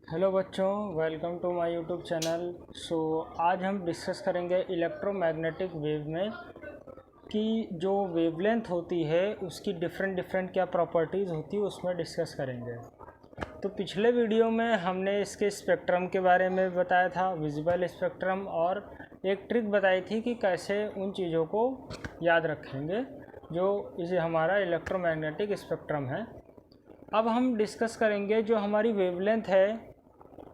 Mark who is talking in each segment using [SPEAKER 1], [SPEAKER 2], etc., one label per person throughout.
[SPEAKER 1] Hello बच्चों, welcome to my YouTube channel. आज हम डिस्कस करेंगे इलेक्ट्रोमैग्नेटिक वेव में कि जो वेवलेंथ होती है उसकी डिफरेंट क्या प्रॉपर्टीज़ होती है, उसमें डिस्कस करेंगे। तो पिछले वीडियो में हमने इसके स्पेक्ट्रम के बारे में बताया था, विजिबल स्पेक्ट्रम, और एक ट्रिक बताई थी कि कैसे उन चीज़ों को याद रखेंगे जो इसे हमारा इलेक्ट्रोमैग्नेटिक स्पेक्ट्रम है। अब हम डिस्कस करेंगे जो हमारी वेवलेंथ है,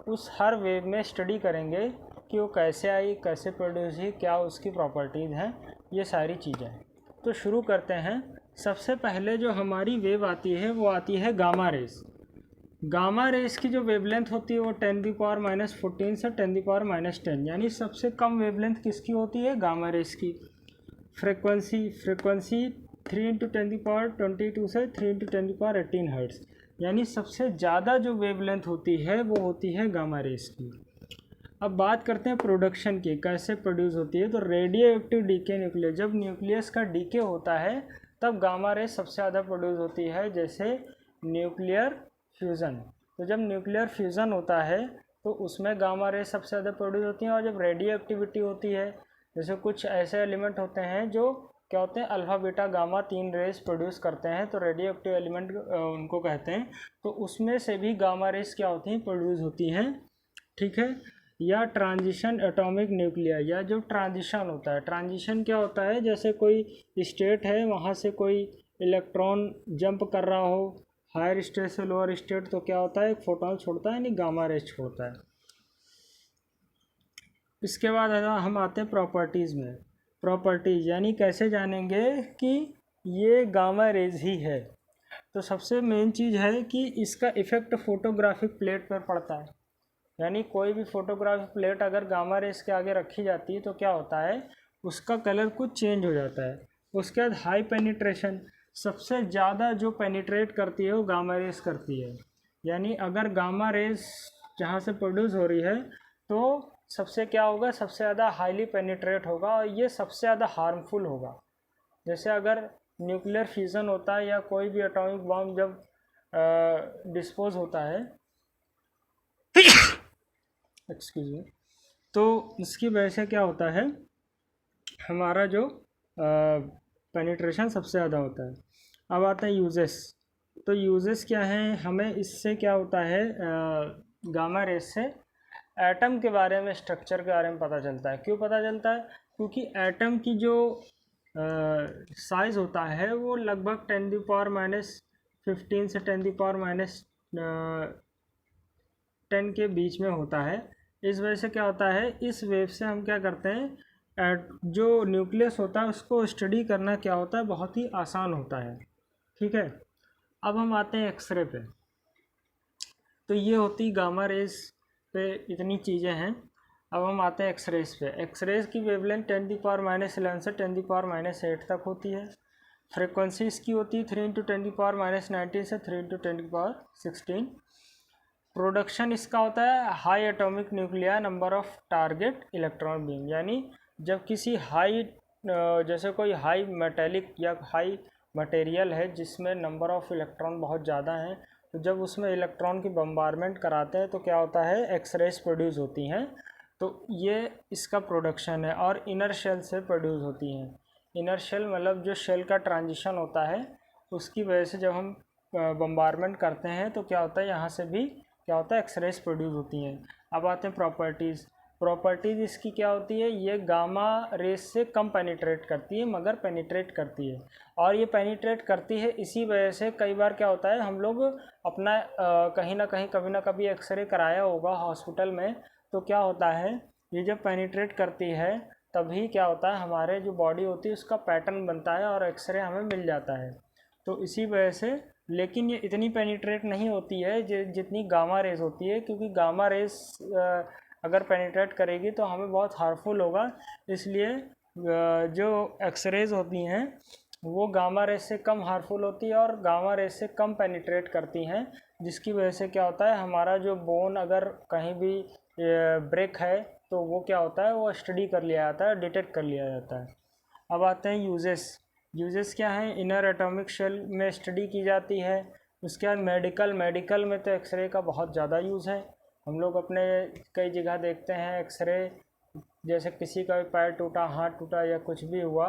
[SPEAKER 1] उस हर वेव में स्टडी करेंगे कि वो कैसे आई, कैसे प्रोड्यूस हुई, क्या उसकी प्रॉपर्टीज़ हैं, ये सारी चीज़ें। तो शुरू करते हैं। सबसे पहले जो हमारी वेव आती है वो आती है गामा रेस। गामा रेस की जो वेवलेंथ होती है वो 10⁻⁻14 से 10⁻⁻10, यानी सबसे कम वेवलेंथ किसकी होती है? गामा रेस की। फ्रीक्वेंसी 3 × 10⁻22 से 3 × 10⁻18 हर्ट्ज़, यानी सबसे ज़्यादा जो वेवलेंथ होती है वो होती है गामा रेस की। अब बात करते हैं प्रोडक्शन की, कैसे प्रोड्यूस होती है। तो रेडियो एक्टिव डीके न्यूक्लियस, जब न्यूक्लियस का डीके होता है तब गामा रेस सबसे ज़्यादा प्रोड्यूस होती है, जैसे न्यूक्लियर फ्यूज़न। तो जब न्यूक्लियर फ्यूज़न होता है तो उसमें गामा रेस सबसे ज़्यादा प्रोड्यूस होती हैं। और जब रेडियो एक्टिविटी होती है, जैसे कुछ ऐसे एलिमेंट होते हैं जो क्या होते हैं, alpha beta gamma 3 rays produce करते हैं, तो रेडियो एक्टिव एलिमेंट उनको कहते हैं। तो उसमें से भी गामा रेस क्या होती हैं, प्रोड्यूस होती हैं। ठीक है। या ट्रांजिशन एटॉमिक न्यूक्लियर, या जो ट्रांजिशन होता है। ट्रांजिशन क्या होता है, जैसे कोई स्टेट है, वहाँ से कोई इलेक्ट्रॉन जंप कर रहा हो हायर स्टेट से लोअर स्टेट, तो क्या होता है, एक फोटोन छोड़ता है, यानी गामा रेस छोड़ता है। इसके बाद हम आते हैं प्रॉपर्टीज़ में। प्रॉपर्टीज़ यानी कैसे जानेंगे कि ये गामा रेज ही है। तो सबसे मेन चीज़ है कि इसका इफ़ेक्ट फोटोग्राफिक प्लेट पर पड़ता है, यानी कोई भी फोटोग्राफिक प्लेट अगर गामा रेस के आगे रखी जाती है तो क्या होता है, उसका कलर कुछ चेंज हो जाता है। उसके बाद हाई पेनिट्रेशन, सबसे ज़्यादा जो पेनिट्रेट करती है वो गामा रेस करती है। यानी अगर गामा रेस जहाँ से प्रोड्यूस हो रही है तो सबसे क्या होगा, सबसे ज़्यादा हाईली पेनिट्रेट होगा और ये सबसे ज़्यादा हार्मफुल होगा। जैसे अगर न्यूक्लियर फ्यूज़न होता है या कोई भी एटॉमिक बॉम्ब जब डिस्पोज होता है एक्सक्यूज मी, तो इसकी वजह से क्या होता है, हमारा जो पेनिट्रेशन सबसे ज़्यादा होता है। अब आते हैं यूजेस। तो यूजेस क्या हैं, हमें इससे क्या होता है, गामा रेस से एटम के बारे में, स्ट्रक्चर के बारे में पता चलता है। क्यों पता चलता है? क्योंकि एटम की जो साइज़ होता है वो लगभग 10⁻⁻15 से 10⁻10 के बीच में होता है। इस वजह से क्या होता है, इस वेव से हम क्या करते हैं, जो न्यूक्लियस होता है उसको स्टडी करना क्या होता है, बहुत ही आसान होता है। ठीक है। अब हम आते हैं एक्सरे पे। तो ये होती गामा रेस पे इतनी चीज़ें हैं। अब हम आते हैं एक्सरेज पे। एक्सरेज की वेवलेंथ 10⁻11 से 10⁻8 तक होती है। फ्रीक्वेंसी इसकी होती है 3 × 10⁻19 से 3 × 10⁻16। प्रोडक्शन इसका होता है high atomic nuclear number of target electron beam, यानी जब किसी हाई जैसे कोई हाई मेटेलिक या हाई मटेरियल है जिसमें नंबर ऑफ इलेक्ट्रॉन बहुत ज़्यादा हैं, तो जब उसमें इलेक्ट्रॉन की बम्बारमेंट कराते हैं तो क्या होता है, एक्सरेज प्रोड्यूस होती हैं। तो ये इसका प्रोडक्शन है। और इनर शेल से प्रोड्यूस होती हैं। इनर शेल मतलब जो शेल का ट्रांजिशन होता है उसकी वजह से जब हम बम्बारमेंट करते हैं तो क्या होता है, यहाँ से भी क्या होता है, एक्सरेज प्रोड्यूस होती हैं। अब आते हैं प्रॉपर्टीज़। प्रॉपर्टीज़ इसकी क्या होती है, ये गामा रेस से कम पेनिट्रेट करती है मगर पेनिट्रेट करती है। और ये पेनिट्रेट करती है इसी वजह से कई बार क्या होता है, हम लोग अपना कहीं ना कहीं कभी ना कभी एक्सरे कराया होगा हॉस्पिटल में, तो क्या होता है, ये जब पेनिट्रेट करती है तभी क्या होता है, हमारे जो बॉडी होती है उसका पैटर्न बनता है और एक्सरे हमें मिल जाता है। तो इसी वजह से, लेकिन ये इतनी पेनिट्रेट नहीं होती है जितनी गामा रेस होती है, क्योंकि गामा रेस अगर पेनिट्रेट करेगी तो हमें बहुत हार्मफुल होगा। इसलिए जो एक्सरेज होती हैं वो गामा रेस से कम हार्मफुल होती है और गामा रेस से कम पेनिट्रेट करती हैं, जिसकी वजह से क्या होता है, हमारा जो बोन अगर कहीं भी ब्रेक है तो वो क्या होता है, वो स्टडी कर लिया जाता है, डिटेक्ट कर लिया जाता है। अब आते हैं यूजेस। यूजेस क्या हैं, इनर एटॉमिक शेल में स्टडी की जाती है। उसके बाद मेडिकल में तो एक्सरे का बहुत ज़्यादा यूज़ है। हम लोग अपने कई जगह देखते हैं एक्सरे, जैसे किसी का भी पैर टूटा, हाथ टूटा या कुछ भी हुआ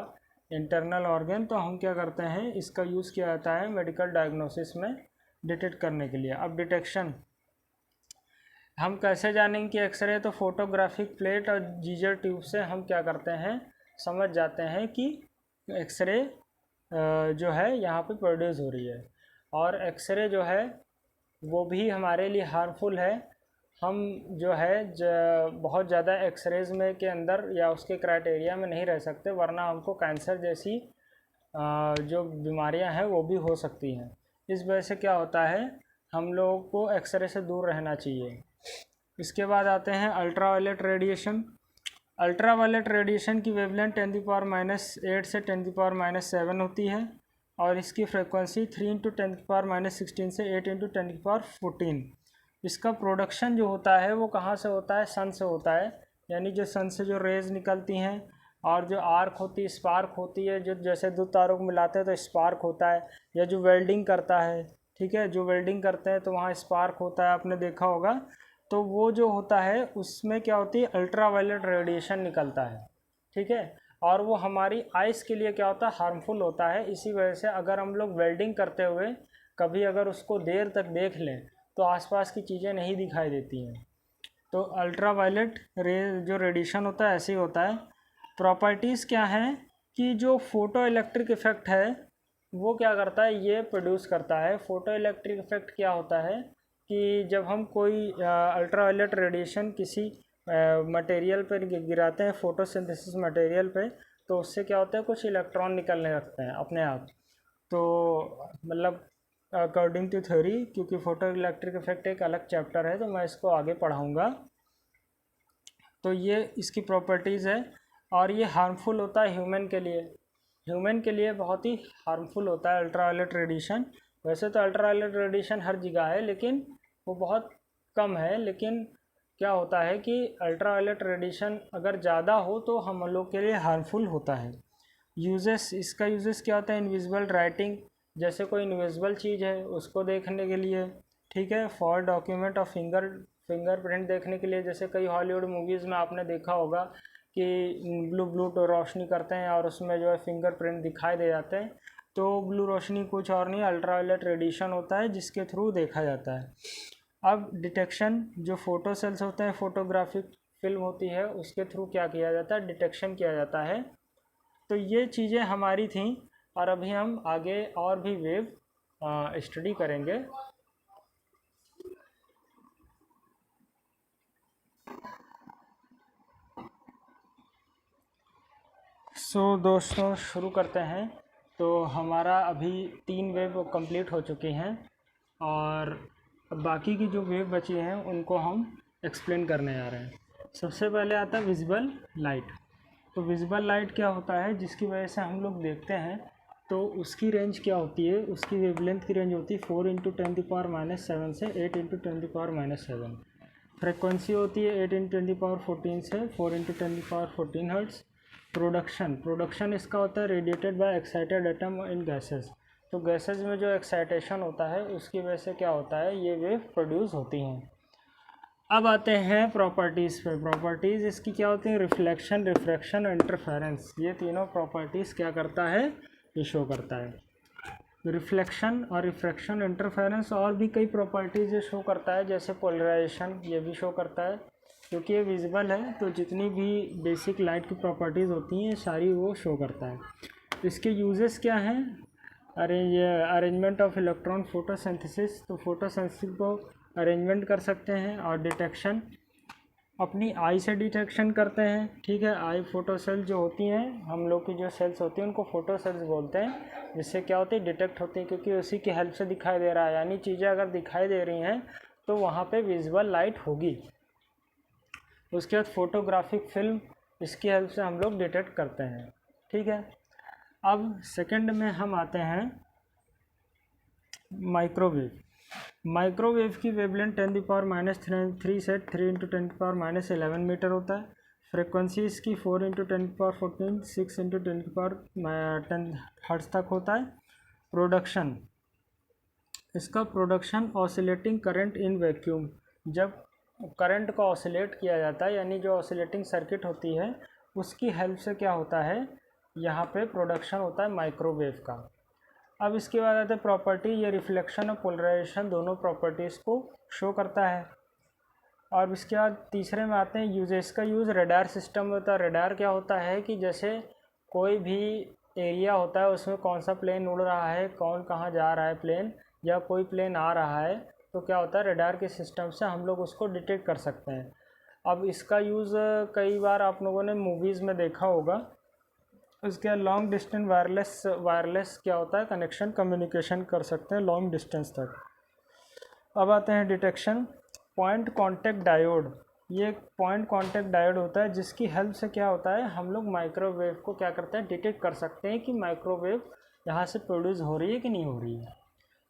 [SPEAKER 1] इंटरनल ऑर्गन, तो हम क्या करते हैं, इसका यूज़ किया जाता है मेडिकल डायग्नोसिस में डिटेक्ट करने के लिए। अब डिटेक्शन हम कैसे जानेंगे कि एक्सरे, तो फोटोग्राफिक प्लेट और जीजर ट्यूब से हम क्या करते हैं, समझ जाते हैं कि एक्सरे जो है यहाँ पे प्रोड्यूस हो रही है। और एक्सरे जो है वो भी हमारे लिए हार्मफुल है। हम जो है बहुत ज़्यादा एक्सरेज में के अंदर या उसके क्राइटेरिया में नहीं रह सकते, वरना हमको कैंसर जैसी जो बीमारियां हैं वो भी हो सकती हैं। इस वजह से क्या होता है, हम लोगों को एक्सरे से दूर रहना चाहिए। इसके बाद आते हैं अल्ट्रावायलेट रेडिएशन। अल्ट्रावायलेट रेडिएशन की वेवलेंथ 10⁻⁸ से 10⁻⁷ होती है और इसकी फ्रीक्वेंसी 3 × 10⁻16 से 8 × 10⁻14। इसका प्रोडक्शन जो होता है वो कहाँ से होता है, सन से होता है। यानी जो सन से जो रेज़ निकलती हैं और जो आर्क होती है, स्पार्क होती है, जो जैसे दो तारों को मिलाते हैं तो स्पार्क होता है, या जो वेल्डिंग करता है, ठीक है, जो वेल्डिंग करते हैं तो वहाँ स्पार्क होता है, आपने देखा होगा। तो वो जो होता है उसमें क्या होती है, अल्ट्रावायलेट रेडिएशन निकलता है, ठीक है। और वो हमारी आइस के लिए क्या होता है, हार्मफुल होता है। इसी वजह से अगर हम लोग वेल्डिंग करते हुए कभी अगर उसको देर तक देख लें तो आसपास की चीज़ें नहीं दिखाई देती हैं। तो अल्ट्रावायलेट जो रेडिएशन होता है ऐसे ही होता है। प्रॉपर्टीज़ क्या हैं कि जो फोटो इलेक्ट्रिक इफ़ेक्ट है वो क्या करता है, ये प्रोड्यूस करता है। फोटो इलेक्ट्रिक इफ़ेक्ट क्या होता है कि जब हम कोई अल्ट्रावायलेट रेडिएशन किसी मटेरियल पर गिराते हैं, फोटोसिंथेसिस मटेरियल पे, तो उससे क्या होता है, कुछ इलेक्ट्रॉन निकलने लगते हैं अपने आप। तो मतलब अकॉर्डिंग टू थ्योरी, क्योंकि फोटो इलेक्ट्रिक इफेक्ट एक अलग चैप्टर है तो मैं इसको आगे पढ़ाऊँगा। तो ये इसकी प्रॉपर्टीज़ है और ये हार्मफुल होता है ह्यूमन के लिए। ह्यूमन के लिए बहुत ही हार्मफुल होता है अल्ट्रावायलेट रेडिएशन। वैसे तो अल्ट्रावायलेट रेडिएशन हर जगह है लेकिन वो बहुत कम है। लेकिन क्या होता है कि अल्ट्रावायलेट रेडिएशन अगर ज़्यादा हो तो हम लोग के लिए हार्मफुल होता है। यूजेस, इसका यूजेस क्या होता है, इनविजिबल राइटिंग, जैसे कोई इनविजिबल चीज़ है उसको देखने के लिए, ठीक है। फॉर डॉक्यूमेंट और फिंगरप्रिंट देखने के लिए, जैसे कई हॉलीवुड मूवीज़ में आपने देखा होगा कि ब्लू ब्लू तो रोशनी करते हैं और उसमें जो है फिंगरप्रिंट दिखाई दे जाते हैं। तो ब्लू रोशनी कुछ और नहीं, अल्ट्रावायलेट रेडिएशन होता है जिसके थ्रू देखा जाता है। अब डिटेक्शन, जो फोटो सेल्स होते हैं, फोटोग्राफिक फिल्म होती है, उसके थ्रू क्या किया जाता है, डिटेक्शन किया जाता है। तो ये चीज़ें हमारी थी और अभी हम आगे और भी वेव स्टडी करेंगे। दोस्तों शुरू करते हैं। तो हमारा अभी 3 वेव कंप्लीट हो चुकी हैं और बाकी की जो वेव बची हैं उनको हम एक्सप्लेन करने जा रहे हैं। सबसे पहले आता है विजिबल लाइट। तो विजिबल लाइट क्या होता है, जिसकी वजह से हम लोग देखते हैं, तो उसकी रेंज क्या होती है, उसकी वेवलेंथ की रेंज होती है 4 × 10⁻⁷ से 8 × 10⁻⁷। फ्रिक्वेंसी होती है 8 × 10⁻14 से 4 × 10⁻14 हर्ट्ज़। प्रोडक्शन इसका होता है radiated by excited atom in gases. तो गैसेस में जो एक्साइटेशन होता है उसकी वजह से क्या होता है, ये वेव प्रोड्यूस होती हैं। अब आते हैं प्रॉपर्टीज़ पे। प्रॉपर्टीज़ इसकी क्या होती है, रिफ्लेक्शन, रिफ्रैक्शन और इंटरफेरेंस। ये तीनों प्रॉपर्टीज़ क्या करता है, ये शो करता है। रिफ्लेक्शन और रिफ्रैक्शन, इंटरफेरेंस और भी कई प्रॉपर्टीज़ ये शो करता है, जैसे पोलराइजेशन, ये भी शो करता है। क्योंकि ये विजिबल है तो जितनी भी बेसिक लाइट की प्रॉपर्टीज़ होती हैं सारी वो शो करता है। इसके यूजेस क्या हैं, अरेंजमेंट ऑफ इलेक्ट्रॉन, फोटोसिंथेसिस, तो फोटोसिंथेसिस को अरेंजमेंट कर सकते हैं। और डिटेक्शन, अपनी आई से डिटेक्शन करते हैं, ठीक है। आई फोटो सेल जो होती हैं, हम लोग की जो सेल्स होती हैं उनको फोटो सेल्स बोलते हैं, जिससे क्या होती है, डिटेक्ट होती है, क्योंकि उसी की हेल्प से दिखाई दे रहा है। यानी चीज़ें अगर दिखाई दे रही हैं तो वहाँ पे विजुअल लाइट होगी। उसके बाद फोटोग्राफिक फिल्म, इसकी हेल्प से हम लोग डिटेक्ट करते हैं, ठीक है। अब सेकंड में हम आते हैं माइक्रोवेव। माइक्रोवेव की वेवलेंथ 10⁻³ से 3 × 10⁻11 मीटर होता है। फ्रिक्वेंसी इसकी 4 × 10⁻14, 6 × 10⁻10 हर्ट्ज तक होता है। प्रोडक्शन, इसका production oscillating current in vacuum, जब करंट को ऑसिलेट किया जाता है, यानी जो ऑसिलेटिंग सर्किट होती है उसकी हेल्प से क्या होता है, यहाँ पे प्रोडक्शन होता है माइक्रोवेव का। अब इसके बाद आते हैं प्रॉपर्टी। ये रिफ्लेक्शन और पोलराइजेशन दोनों प्रॉपर्टीज़ को शो करता है। और इसके बाद तीसरे में आते हैं यूजेस का यूज़ रडार सिस्टम होता है। रडार क्या होता है कि जैसे कोई भी एरिया होता है उसमें कौन सा प्लेन उड़ रहा है, कौन कहाँ जा रहा है प्लेन, या कोई प्लेन आ रहा है, तो क्या होता है रडार के सिस्टम से हम लोग उसको डिटेक्ट कर सकते हैं। अब इसका यूज़ कई बार आप लोगों ने मूवीज़ में देखा होगा। उसके लॉन्ग डिस्टेंस वायरलेस क्या होता है, कनेक्शन कम्युनिकेशन कर सकते हैं लॉन्ग डिस्टेंस तक। अब आते हैं डिटेक्शन। पॉइंट कांटेक्ट डायोड, ये एक पॉइंट कांटेक्ट डायोड होता है जिसकी हेल्प से क्या होता है हम लोग माइक्रोवेव को क्या करते हैं, डिटेक्ट कर सकते हैं कि माइक्रोवेव यहाँ से प्रोड्यूस हो रही है कि नहीं हो रही है।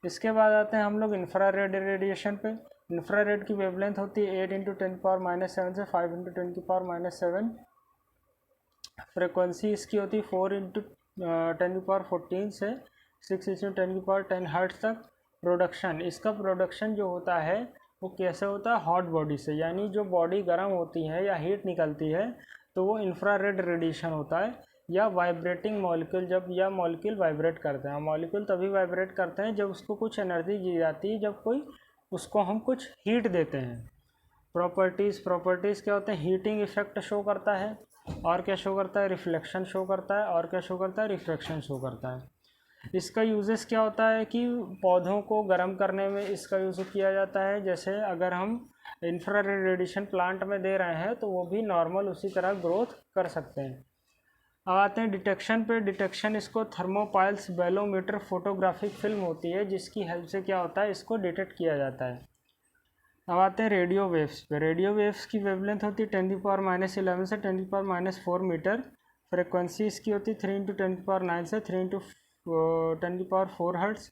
[SPEAKER 1] इसके बाद आते हैं हम लोग इंफ्रारेड रेडिएशन पे। इंफ्रारेड की वेवलेंथ होती है 8 × 10⁻⁷ से 5 × 10⁻⁷। फ्रिक्वेंसी इसकी होती है 4 × 10⁻14 से 6 × 10⁻10 हर्ट्ज तक। प्रोडक्शन, इसका प्रोडक्शन जो होता है वो कैसे होता है, हॉट बॉडी से, यानी जो बॉडी गर्म होती है या हीट निकलती है तो वो इंफ्रारेड रेडिएशन होता है। या वाइब्रेटिंग मॉलिक्यूल, जब यह मॉलिक्यूल वाइब्रेट करते हैं, मॉलिक्यूल तभी वाइब्रेट करते हैं जब उसको कुछ एनर्जी दी जाती है, जब कोई उसको हम कुछ हीट देते हैं। प्रॉपर्टीज़ क्या होते हैं, हीटिंग इफेक्ट शो करता है, और क्या शो करता है, रिफ्लेक्शन शो करता है, और क्या शो करता है, रिफ्रैक्शन शो करता है। इसका यूजेस क्या होता है कि पौधों को गर्म करने में इसका यूज़ किया जाता है। जैसे अगर हम इंफ्रारेड रेडिएशन प्लांट में दे रहे हैं तो वो भी नॉर्मल उसी तरह ग्रोथ कर सकते हैं। अब आते हैं डिटेक्शन पे। डिटेक्शन, इसको थर्मोपाइल्स बैलोमीटर फोटोग्राफिक फिल्म होती है जिसकी हेल्प से क्या होता है इसको डिटेक्ट किया जाता है। अब आते हैं रेडियो वेव्स पे। रेडियो वेव्स की वेवलेंथ होती है 10⁻11 से 10⁻4 मीटर। फ्रिक्वेंसी इसकी होती है 3 × 10⁻9 से 3 × 10⁻4 हर्ट्ज।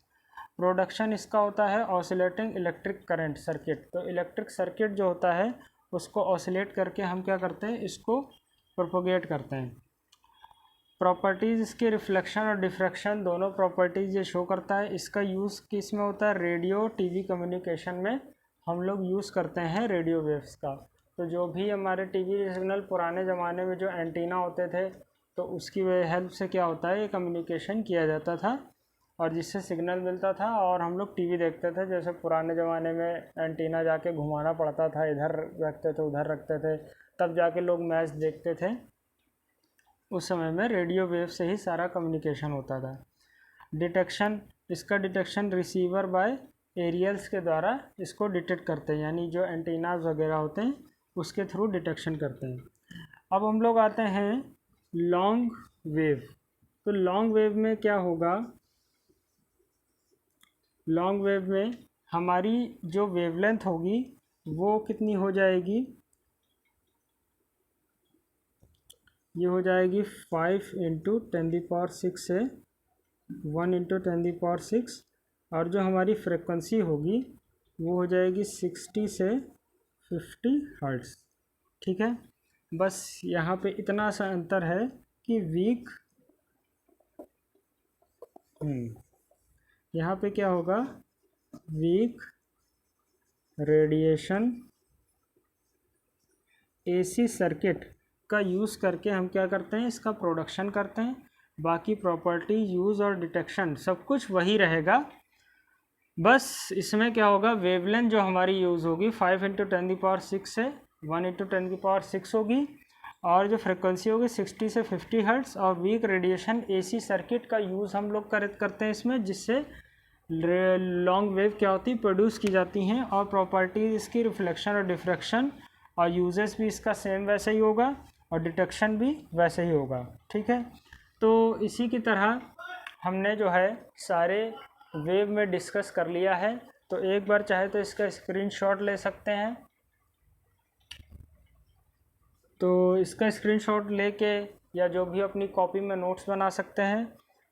[SPEAKER 1] प्रोडक्शन इसका होता है ऑसिलेटिंग इलेक्ट्रिक करंट सर्किट। तो इलेक्ट्रिक सर्किट जो होता है उसको ऑसिलेट करके हम क्या करते हैं, इसको प्रोपोगेट करते हैं। प्रॉपर्टीज़ इसके रिफ्लेक्शन और डिफ्रैक्शन दोनों प्रॉपर्टीज़ ये शो करता है। इसका यूज़ किस में होता है, रेडियो टीवी कम्युनिकेशन में हम लोग यूज़ करते हैं रेडियो वेव्स का। तो जो भी हमारे टीवी सिग्नल पुराने ज़माने में जो एंटीना होते थे तो उसकी हेल्प से क्या होता है ये कम्युनिकेशन किया जाता था और जिससे सिग्नल मिलता था और हम लोग टीवी देखते थे। जैसे पुराने ज़माने में एंटीना जाके घुमाना पड़ता था, इधर रखते थे उधर रखते थे, तब जाके लोग मैच देखते थे। उस समय में रेडियो वेव से ही सारा कम्युनिकेशन होता था। डिटेक्शन, इसका डिटेक्शन रिसीवर बाय एरियल्स के द्वारा इसको डिटेक्ट करते हैं, यानी जो एंटीनाज वगैरह होते हैं उसके थ्रू डिटेक्शन करते हैं। अब हम लोग आते हैं लॉन्ग वेव। तो लॉन्ग वेव में क्या होगा, लॉन्ग वेव में हमारी जो वेवलेंथ होगी वो कितनी हो जाएगी, ये हो जाएगी 5 × 10⁻6 से 1 × 10⁻6, और जो हमारी फ्रिक्वेंसी होगी वो हो जाएगी 60 से 50 हर्ट्ज। ठीक है, बस यहाँ पे इतना सा अंतर है कि वीक, यहाँ पे क्या होगा, वीक रेडिएशन एसी सर्किट का यूज़ करके हम क्या करते हैं, इसका प्रोडक्शन करते हैं। बाकी प्रॉपर्टी, यूज़ और डिटेक्शन सब कुछ वही रहेगा, बस इसमें क्या होगा, वेवलेंथ जो हमारी यूज़ होगी 5 × 10⁻6 से 1 × 10⁻6 होगी, और जो फ्रिक्वेंसी होगी 60 से 50 हर्ट्ज। और वीक रेडिएशन एसी सर्किट का यूज़ हम लोग करते हैं इसमें, जिससे लॉन्ग वेव क्या होती है प्रोड्यूस की जाती हैं। और प्रॉपर्टीज इसकी रिफ्लेक्शन और डिफ्रैक्शन और यूजेस भी इसका सेम वैसे ही होगा और डिटेक्शन भी वैसे ही होगा। ठीक है, तो इसी की तरह हमने जो है सारे वेव में डिस्कस कर लिया है। तो एक बार चाहे तो इसका स्क्रीनशॉट ले सकते हैं, तो इसका स्क्रीनशॉट लेके या जो भी अपनी कॉपी में नोट्स बना सकते हैं,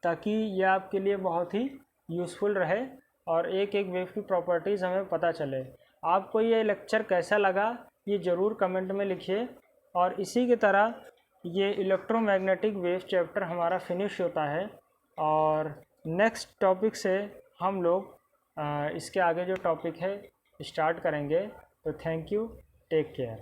[SPEAKER 1] ताकि ये आपके लिए बहुत ही यूज़फुल रहे और एक एक वेव की प्रॉपर्टीज़ हमें पता चले। आपको ये लेक्चर कैसा लगा ये ज़रूर कमेंट में लिखिए। और इसी की तरह ये इलेक्ट्रोमैग्नेटिक वेव चैप्टर हमारा फिनिश होता है और नेक्स्ट टॉपिक से हम लोग इसके आगे जो टॉपिक है स्टार्ट करेंगे। तो थैंक यू। Take care.